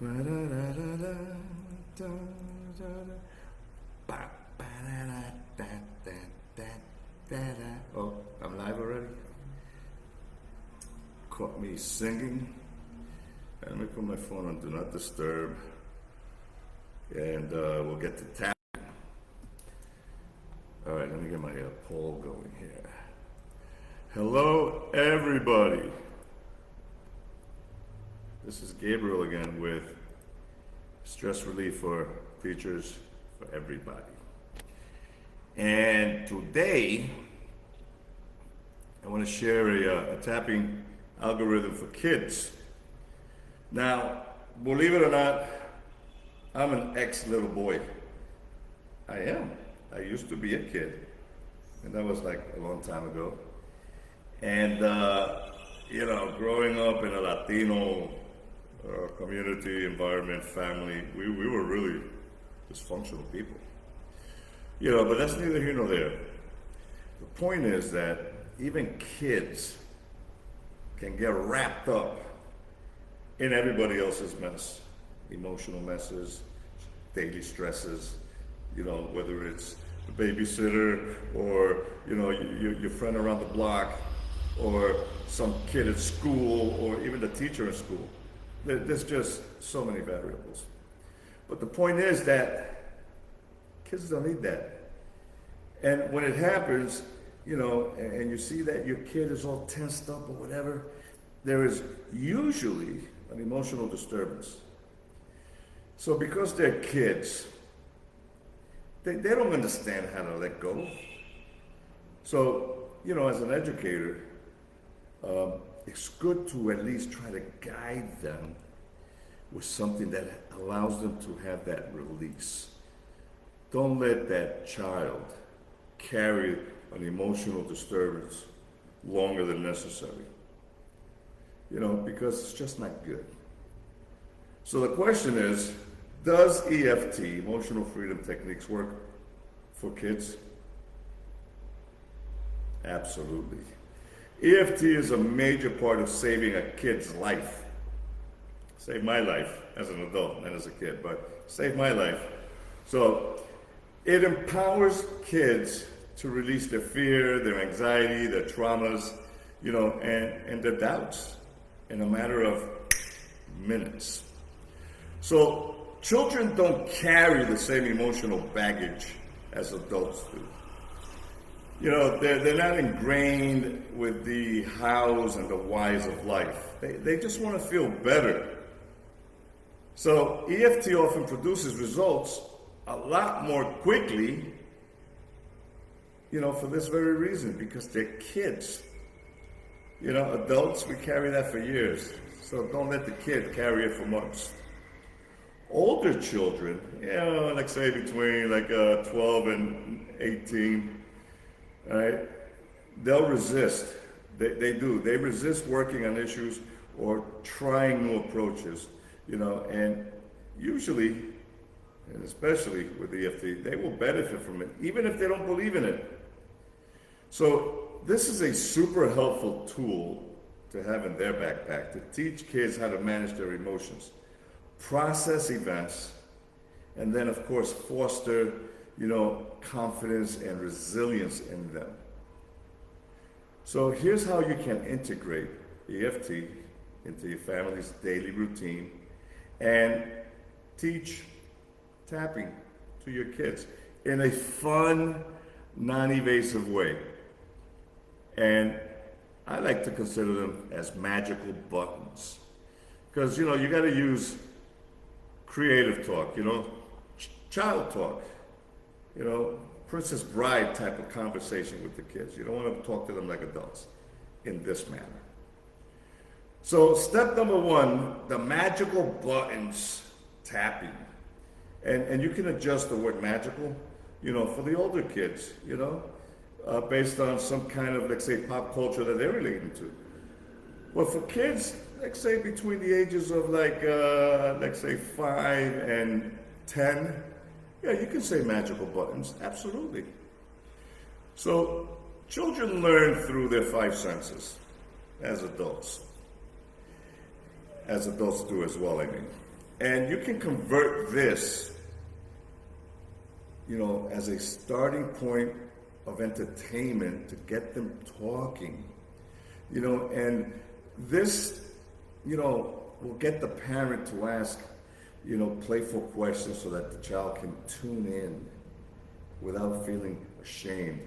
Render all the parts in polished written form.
Oh, I'm live already? Caught me singing. Let me put my phone on Do Not Disturb. And we'll get to tapping. All right, let me get my poll going here. Hello, everybody. This is Gabriel again with Stress Relief for Teachers, for Everybody. And today, I want to share a tapping algorithm for kids. Now, believe it or not, I'm an ex-little boy. I am. I used to be a kid. And that was like a long time ago. And, growing up in a Latino community, environment, family, we were really dysfunctional people. But that's neither here nor there. The point is that even kids can get wrapped up in everybody else's mess, emotional messes, daily stresses, whether it's the babysitter or, your friend around the block or some kid at school or even the teacher in school. There's just so many variables. But the point is that kids don't need that. And when it happens, and you see that your kid is all tensed up or whatever, there is usually an emotional disturbance. So because they're kids, they don't understand how to let go. So, as an educator, it's good to at least try to guide them with something that allows them to have that release. Don't let that child carry an emotional disturbance longer than necessary. Because it's just not good. So the question is, does EFT, emotional freedom techniques, work for kids? Absolutely. EFT is a major part of saving a kid's life. Saved my life as an adult and as a kid, but saved my life. So it empowers kids to release their fear, their anxiety, their traumas, and their doubts in a matter of minutes. So children don't carry the same emotional baggage as adults do. They're not ingrained with the hows and the whys of life. They just want to feel better. So EFT often produces results a lot more quickly, for this very reason, because they're kids. Adults, we carry that for years. So don't let the kid carry it for months. Older children, like say between 12 and 18, all right, they'll resist. They do. They resist working on issues or trying new approaches, and usually, and especially with EFT, they will benefit from it, even if they don't believe in it. So this is a super helpful tool to have in their backpack to teach kids how to manage their emotions, process events, and then of course foster, confidence and resilience in them. So here's how you can integrate EFT into your family's daily routine and teach tapping to your kids in a fun, non-evasive way. And I like to consider them as magical buttons. Because, you got to use creative talk, child talk, Princess Bride type of conversation with the kids. You don't want to talk to them like adults in this manner. So step number one, the magical buttons tapping. And you can adjust the word magical, for the older kids, based on some kind of, let's say, pop culture that they're relating to. Well, for kids, let's say between the ages of let's say 5 and 10, yeah, you can say magical buttons, absolutely. So children learn through their 5 senses, as adults. As adults do as well, I mean. And you can convert this, as a starting point of entertainment to get them talking, and this, will get the parent to ask, playful questions so that the child can tune in without feeling ashamed,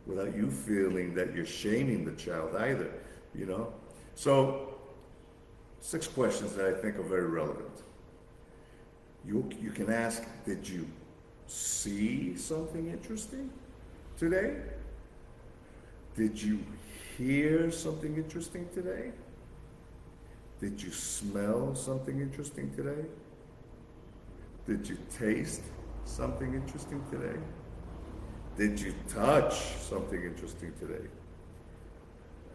without you feeling that you're shaming the child either, So 6 questions that I think are very relevant. You can ask, did you see something interesting today? Did you hear something interesting today? Did you smell something interesting today? Did you taste something interesting today? Did you touch something interesting today?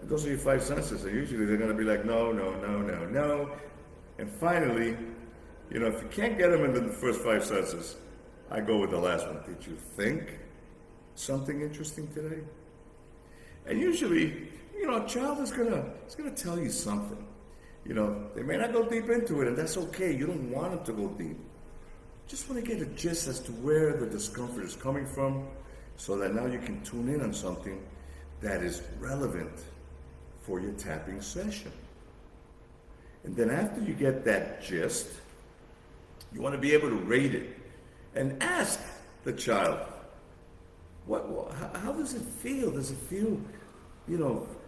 And those are your 5 senses, and usually they're going to be like, no, no, no, no, no. And finally, if you can't get them into the first 5 senses, I go with the last one. Did you think something interesting today? And usually, a child is gonna tell you something. They may not go deep into it, and that's okay. You don't want them to go deep. Just want to get a gist as to where the discomfort is coming from, so that now you can tune in on something that is relevant for your tapping session. And then after you get that gist, you want to be able to rate it and ask the child, how does it feel? Does it feel,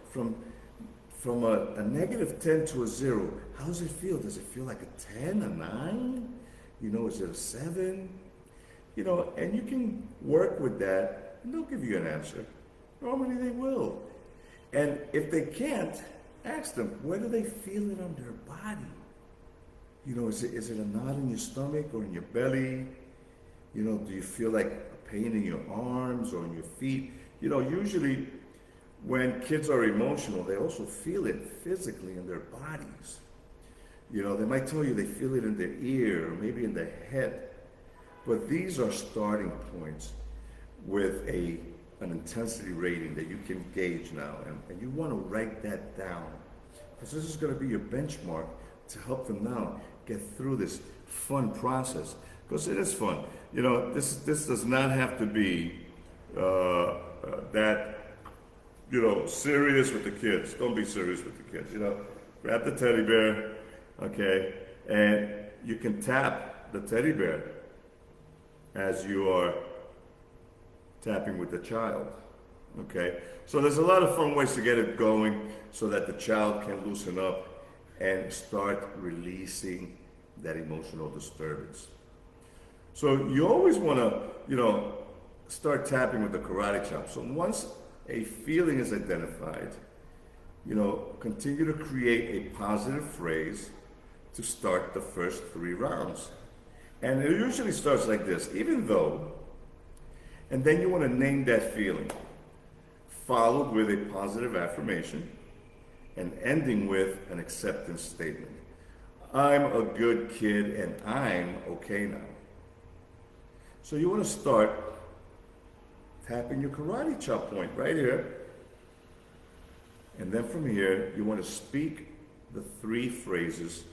from a negative 10 to a 0, how does it feel? Does it feel like a 10, a 9? Is it a 7? And you can work with that, and they'll give you an answer. Normally they will. And if they can't, ask them, where do they feel it on their body? Is it a knot in your stomach or in your belly? Do you feel like a pain in your arms or in your feet? Usually when kids are emotional, they also feel it physically in their bodies. They might tell you they feel it in their ear or maybe in their head. But these are starting points with an intensity rating that you can gauge now. And you want to write that down, because this is going to be your benchmark to help them now get through this fun process. Because it is fun. This does not have to be that, serious with the kids. Don't be serious with the kids. Grab the teddy bear, okay, and you can tap the teddy bear as you are tapping with the child, okay? So there's a lot of fun ways to get it going so that the child can loosen up and start releasing that emotional disturbance. So you always want to, start tapping with the karate chop. So once a feeling is identified, continue to create a positive phrase to start the first 3 rounds. And it usually starts like this, even though, and then you want to name that feeling, followed with a positive affirmation, and ending with an acceptance statement. I'm a good kid and I'm okay now. So you want to start tapping your karate chop point right here. And then from here, you want to speak the 3 phrases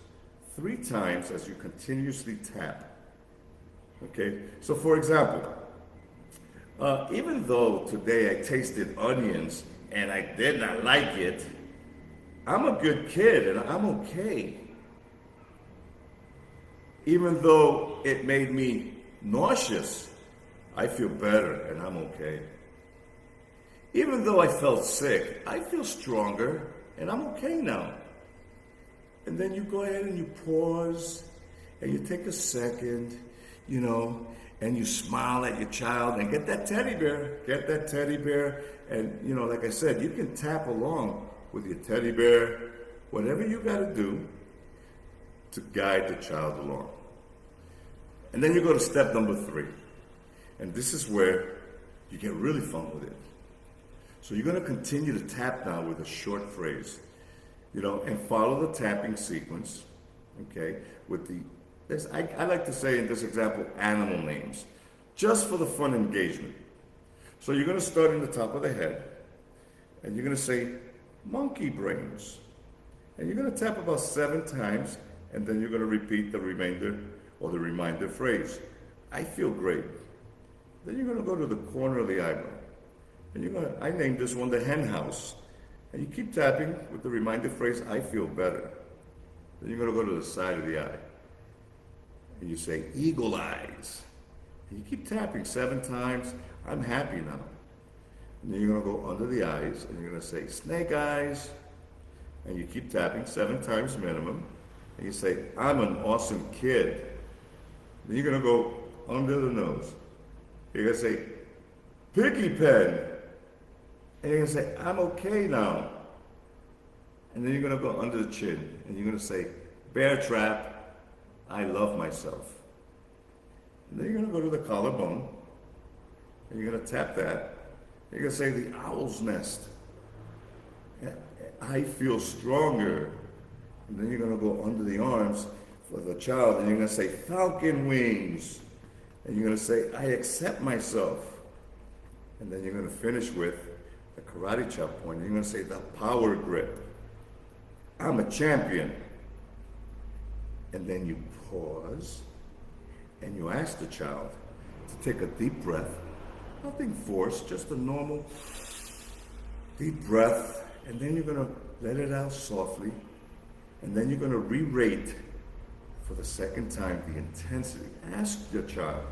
3 times as you continuously tap. Okay? So for example, even though today I tasted onions and I did not like it, I'm a good kid and I'm okay. Even though it made me nauseous, I feel better and I'm okay. Even though I felt sick, I feel stronger and I'm okay now. And then you go ahead and you pause and you take a second, and you smile at your child and get that teddy bear. And, like I said, you can tap along with your teddy bear, whatever you got to do to guide the child along. And then you go to step number 3. And this is where you get really fun with it. So you're going to continue to tap now with a short phrase, and follow the tapping sequence, okay, with I like to say in this example, animal names, just for the fun engagement. So you're going to start in the top of the head, and you're going to say, monkey brains. And you're going to tap about 7 times, And then you're going to repeat the remainder or the reminder phrase. I feel great. Then you're going to go to the corner of the eyebrow. And you're going to, I named this one the hen house. And you keep tapping with the reminder phrase, I feel better. Then you're going to go to the side of the eye. And you say, eagle eyes. And you keep tapping 7 times, I'm happy now. And then you're going to go under the eyes, and you're going to say, snake eyes. And you keep tapping 7 times minimum. And you say, I'm an awesome kid. Then you're going to go under the nose. You're going to say, picky pen. And you're going to say, I'm okay now. And then you're going to go under the chin. And you're going to say, bear trap, I love myself. And then you're going to go to the collarbone. And you're going to tap that. You're going to say, the owl's nest. I feel stronger. And then you're going to go under the arms for the child. And you're going to say, falcon wings. And you're going to say, I accept myself. And then you're going to finish with the karate chop point. You're going to say, the power grip. I'm a champion. And then you pause and you ask the child to take a deep breath. Nothing forced, just a normal deep breath. And then you're going to let it out softly. And then you're going to re-rate for the second time the intensity. Ask your child,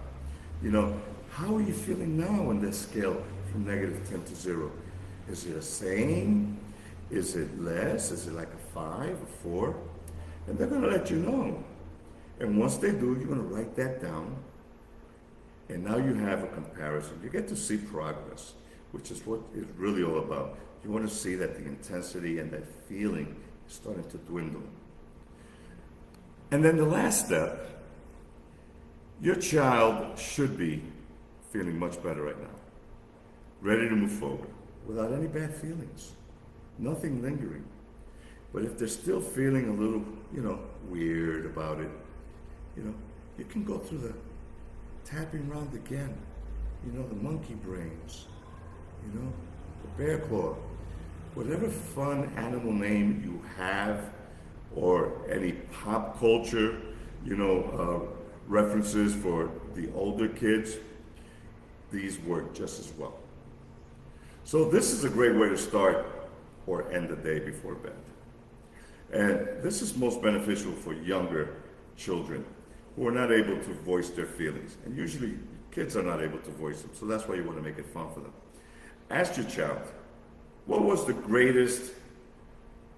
how are you feeling now on this scale from -10 to 0? Is it the same? Is it less? Is it like a 5, a 4? And they're going to let you know. And once they do, you're going to write that down. And now you have a comparison. You get to see progress, which is what it's really all about. You want to see that the intensity and that feeling is starting to dwindle. And then the last step, your child should be feeling much better right now, ready to move forward without any bad feelings, nothing lingering. But if they're still feeling a little, weird about it, you can go through the tapping round again, the monkey brains, the bear claw, whatever fun animal name you have, or any pop culture, references for the older kids, these work just as well. So this is a great way to start or end the day before bed. And this is most beneficial for younger children who are not able to voice their feelings. And usually kids are not able to voice them, so that's why you want to make it fun for them. Ask your child, what was the greatest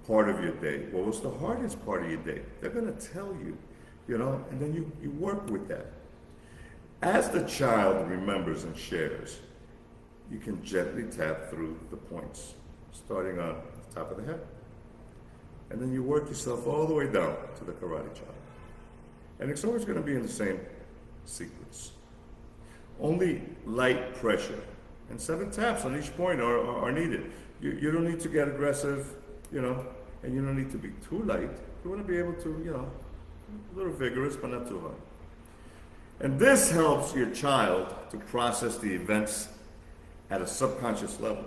part of your day? What was the hardest part of your day? They're going to tell you, and then you work with that. As the child remembers and shares, you can gently tap through the points, starting on the top of the head. And then you work yourself all the way down to the karate chop. And it's always going to be in the same sequence. Only light pressure and 7 taps on each point are needed. You don't need to get aggressive, and you don't need to be too light. You want to be able to, a little vigorous, but not too hard. And this helps your child to process the events at a subconscious level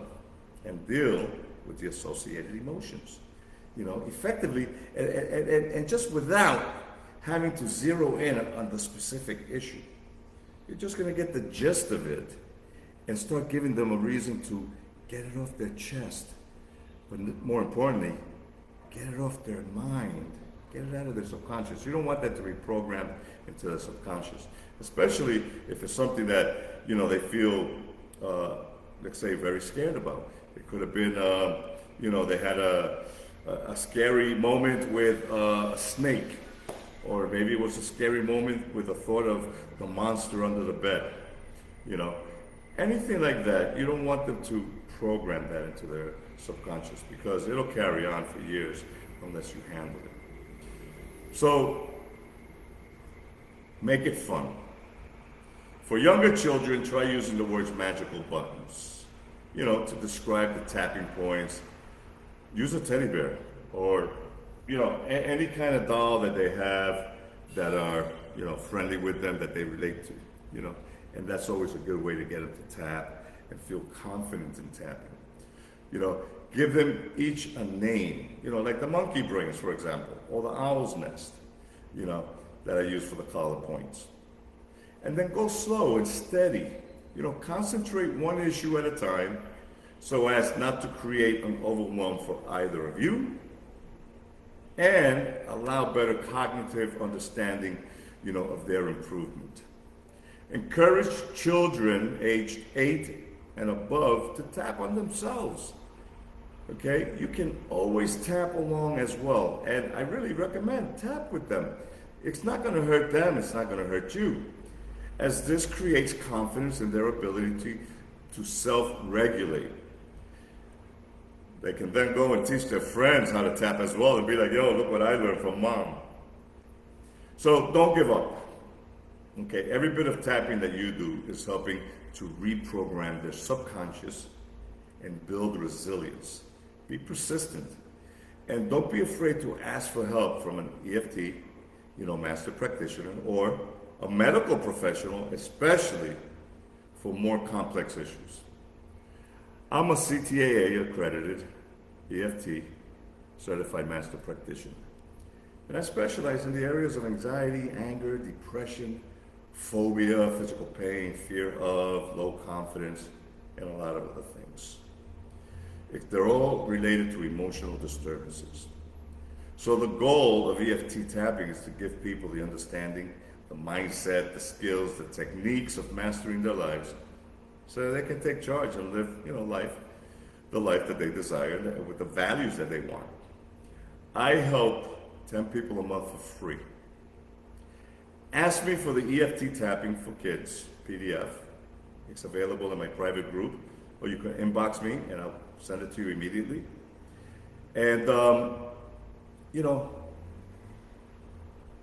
and deal with the associated emotions, effectively, and just without having to zero in on the specific issue. You're just going to get the gist of it and start giving them a reason to get it off their chest. But more importantly, get it off their mind. Get it out of their subconscious. You don't want that to be programmed into the subconscious, especially if it's something that, they feel, let's say, very scared about. It could have been, they had a scary moment with a snake, or maybe it was a scary moment with the thought of the monster under the bed. Anything like that, you don't want them to program that into their subconscious, because it'll carry on for years unless you handle it. So, make it fun. For younger children, try using the words magical buttons, to describe the tapping points. Use a teddy bear, or, any kind of doll that they have that are, friendly with them, that they relate to, and that's always a good way to get them to tap and feel confident in tapping. Give them each a name, like the monkey brains, for example, or the owl's nest. that I use for the collar points. And then go slow and steady. Concentrate one issue at a time so as not to create an overwhelm for either of you, and allow better cognitive understanding, of their improvement. Encourage children aged 8 and above to tap on themselves. Okay, you can always tap along as well, and I really recommend tap with them. It's not going to hurt them, it's not going to hurt you, as this creates confidence in their ability to self-regulate. They can then go and teach their friends how to tap as well and be like, yo, look what I learned from mom. So don't give up. Okay, every bit of tapping that you do is helping to reprogram their subconscious and build resilience. Be persistent. And don't be afraid to ask for help from an EFT, master practitioner, or a medical professional, especially for more complex issues. I'm a CTAA accredited EFT certified master practitioner. And I specialize in the areas of anxiety, anger, depression, phobia, physical pain, fear of, low confidence, and a lot of other things. They're all related to emotional disturbances. So the goal of EFT tapping is to give people the understanding, the mindset, the skills, the techniques of mastering their lives so they can take charge and live, the life that they desire with the values that they want. I help 10 people a month for free. Ask me for the EFT Tapping for Kids PDF. It's available in my private group, or you can inbox me and I'll send it to you immediately. And,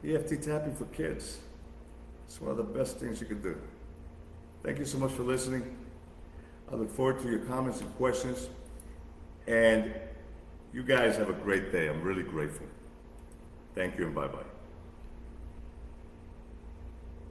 EFT Tapping for Kids. It's one of the best things you can do. Thank you so much for listening. I look forward to your comments and questions. And you guys have a great day. I'm really grateful. Thank you and bye-bye.